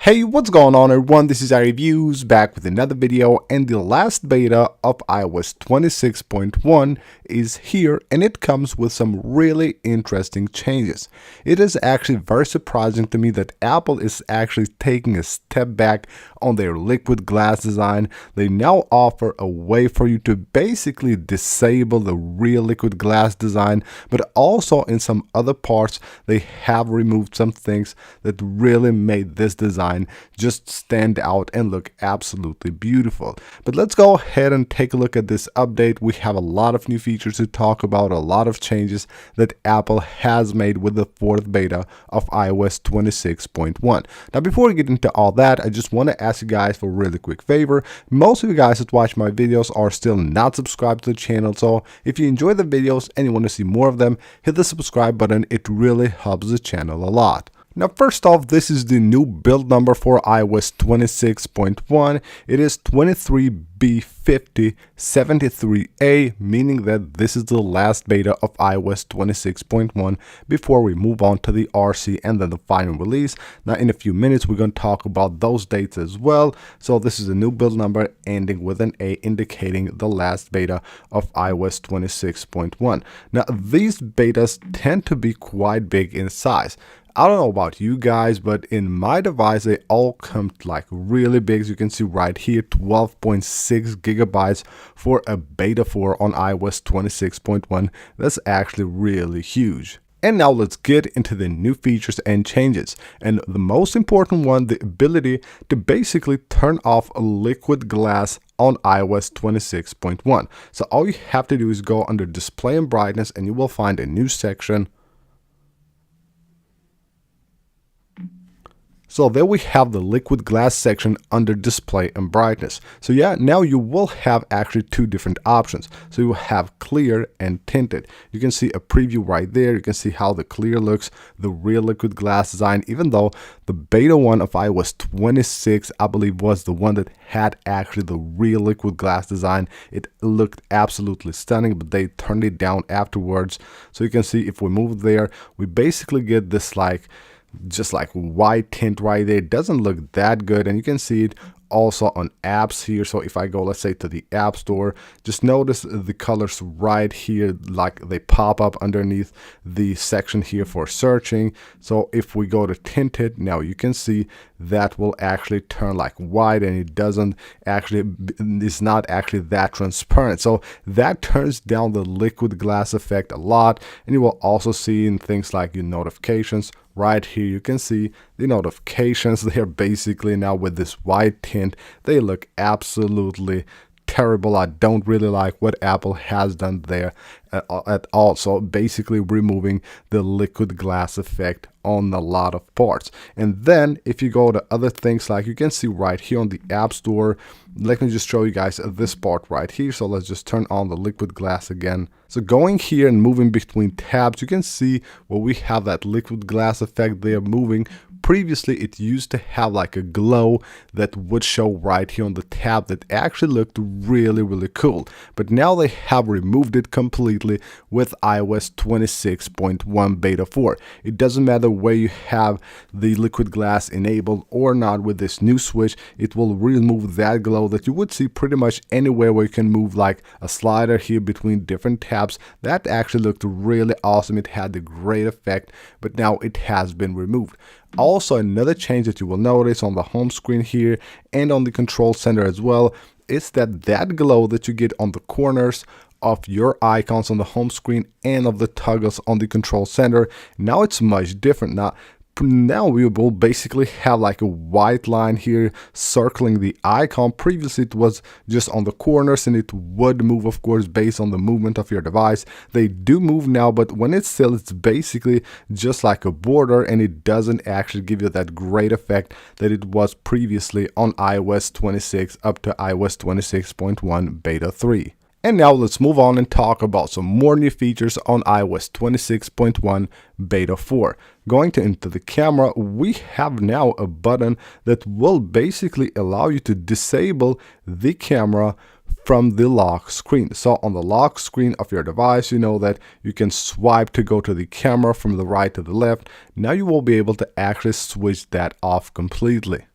Hey, what's going on everyone? This is iReviews back with another video, and the last beta of iOS 26.1 is here, and it comes with some really interesting changes. It is actually very surprising to me that Apple is actually taking a step back on their liquid glass design. They now offer a way for you to basically disable the real liquid glass design, but also in some other parts they have removed some things that really made this design just stand out and look absolutely beautiful. But let's go ahead and take a look at this update. We have a lot of new features to talk about, a lot of changes that Apple has made with the fourth beta of iOS 26.1. Now, before we get into all that, I just want to ask you guys for a really quick favor. Most of you guys that watch my videos are still not subscribed to the channel, so if you enjoy the videos and you want to see more of them, hit the subscribe button. It really helps the channel a lot. Now, first off, this is the new build number for iOS 26.1. It is 23B5073A, meaning that this is the last beta of iOS 26.1 before we move on to the RC and then the final release. Now, in a few minutes, we're going to talk about those dates as well. So this is a new build number ending with an A, indicating the last beta of iOS 26.1. Now, these betas tend to be quite big in size. I don't know about you guys, but in my device, they all come like really big. As you can see right here, 12.6 gigabytes for a beta 4 on iOS 26.1. That's actually really huge. And now let's get into the new features and changes. And the most important one, the ability to basically turn off a liquid glass on iOS 26.1. So all you have to do is go under display and brightness, and you will find a new section. So there we have the liquid glass section under display and brightness. So yeah, now you will have actually two different options. So you will have clear and tinted. You can see a preview right there. You can see how the clear looks, the real liquid glass design, even though the beta one of iOS 26, I believe, was the one that had actually the real liquid glass design. It looked absolutely stunning, but they turned it down afterwards. So you can see if we move there, we basically get this just like white tint right there. It doesn't look that good, and you can see it also on apps here. So if I go, let's say, to the App Store, just notice the colors right here, like they pop up underneath the section here for searching. So if we go to tinted, now you can see that will actually turn like white, and it doesn't actually, it's not actually that transparent. So that turns down the liquid glass effect a lot. And you will also see in things like your notifications right here, you can see the notifications. They are basically now with this white tint. They look absolutely terrible. I don't really like what Apple has done there at all. So basically removing the liquid glass effect on a lot of parts. And then if you go to other things, like you can see right here on the App Store, let me just show you guys this part right here. So let's just turn on the liquid glass again. So going here and moving between tabs, you can see where we have that liquid glass effect there moving. Previously, it used to have like a glow that would show right here on the tab that actually looked really, really cool. But now they have removed it completely with iOS 26.1 beta 4. It doesn't matter where you have the liquid glass enabled or not. With this new switch, it will remove that glow that you would see pretty much anywhere where you can move like a slider here between different tabs. That actually looked really awesome. It had a great effect, but now it has been removed. Also, another change that you will notice on the home screen here and on the control center as well is that glow that you get on the corners of your icons on the home screen and of the toggles on the control center. Now it's much different. Now we will basically have like a white line here circling the icon. Previously it was just on the corners, and it would move, of course, based on the movement of your device. They do move now, but when it's still, it's basically just like a border, and it doesn't actually give you that great effect that it was previously on iOS 26 up to iOS 26.1 beta 3. And now let's move on and talk about some more new features on iOS 26.1 beta 4. Going into the camera, we have now a button that will basically allow you to disable the camera from the lock screen. So on the lock screen of your device, you know that you can swipe to go to the camera from the right to the left. Now you will be able to actually switch that off completely.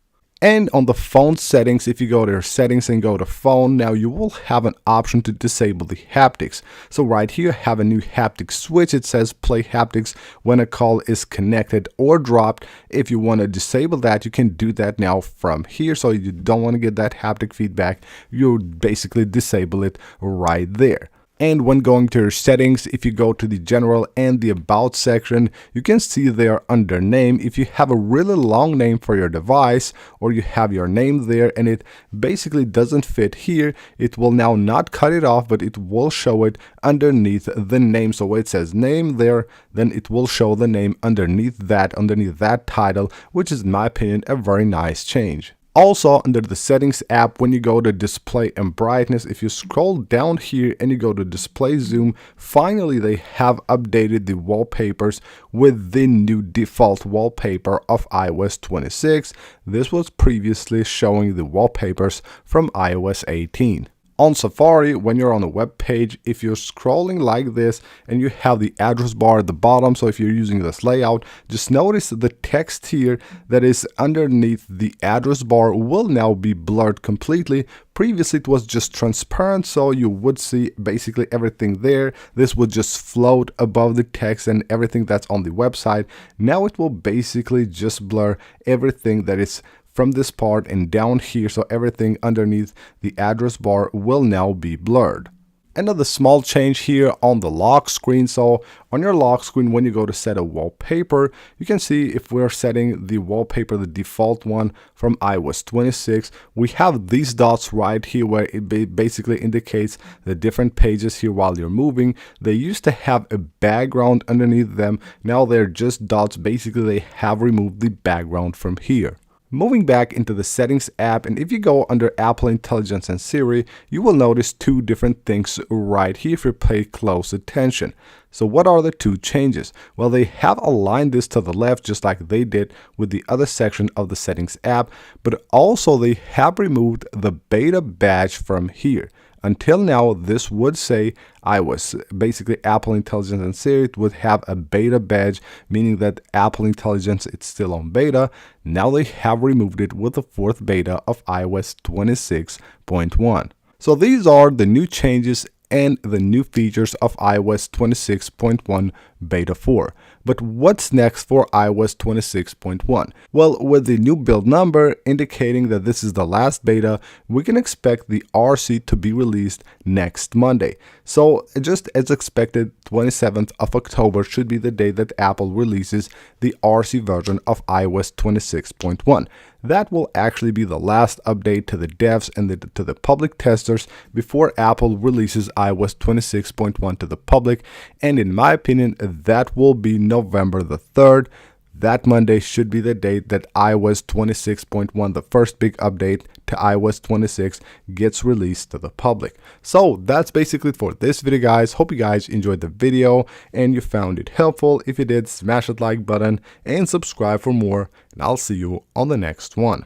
And on the phone settings, if you go to your settings and go to phone, now you will have an option to disable the haptics. So right here, have a new haptic switch. It says play haptics when a call is connected or dropped. If you want to disable that, you can do that now from here. So you don't want to get that haptic feedback, you basically disable it right there. And when going to your settings, if you go to the general and the about section, you can see there under name. If you have a really long name for your device, or you have your name there and it basically doesn't fit here, it will now not cut it off, but it will show it underneath the name. So where it says name there, then it will show the name underneath that title, which is in my opinion a very nice change. Also, under the settings app, when you go to display and brightness, if you scroll down here and you go to display zoom, finally they have updated the wallpapers with the new default wallpaper of iOS 26. This was previously showing the wallpapers from iOS 18. On Safari, when you're on a web page, if you're scrolling like this and you have the address bar at the bottom, so if you're using this layout, just notice the text here that is underneath the address bar will now be blurred completely. Previously it was just transparent, so you would see basically everything there. This would just float above the text and everything that's on the website. Now it will basically just blur everything that is from this part and down here, so everything underneath the address bar will now be blurred. Another small change here on the lock screen. So on your lock screen, when you go to set a wallpaper, you can see if we're setting the wallpaper, the default one from iOS 26, we have these dots right here where it basically indicates the different pages here while you're moving. They used to have a background underneath them. Now they're just dots. Basically, they have removed the background from here. Moving back into the settings app, and if you go under Apple Intelligence and Siri, you will notice two different things right here if you pay close attention. So what are the two changes? Well, they have aligned this to the left just like they did with the other section of the settings app, but also they have removed the beta badge from here. Until now, this would say iOS, basically Apple Intelligence and Siri would have a beta badge, meaning that Apple Intelligence is still on beta. Now they have removed it with the fourth beta of iOS 26.1. So these are the new changes and the new features of iOS 26.1 Beta 4. But what's next for iOS 26.1? Well, with the new build number indicating that this is the last beta, we can expect the RC to be released next Monday. So just as expected, 27th of October should be the day that Apple releases the RC version of iOS 26.1. That will actually be the last update to the devs and to the public testers before Apple releases iOS 26.1 to the public. And in my opinion, that will be November the 3rd. That Monday should be the date that iOS 26.1, the first big update to iOS 26, gets released to the public. So that's basically it for this video, guys. Hope you guys enjoyed the video and you found it helpful. If you did, smash that like button and subscribe for more, and I'll see you on the next one.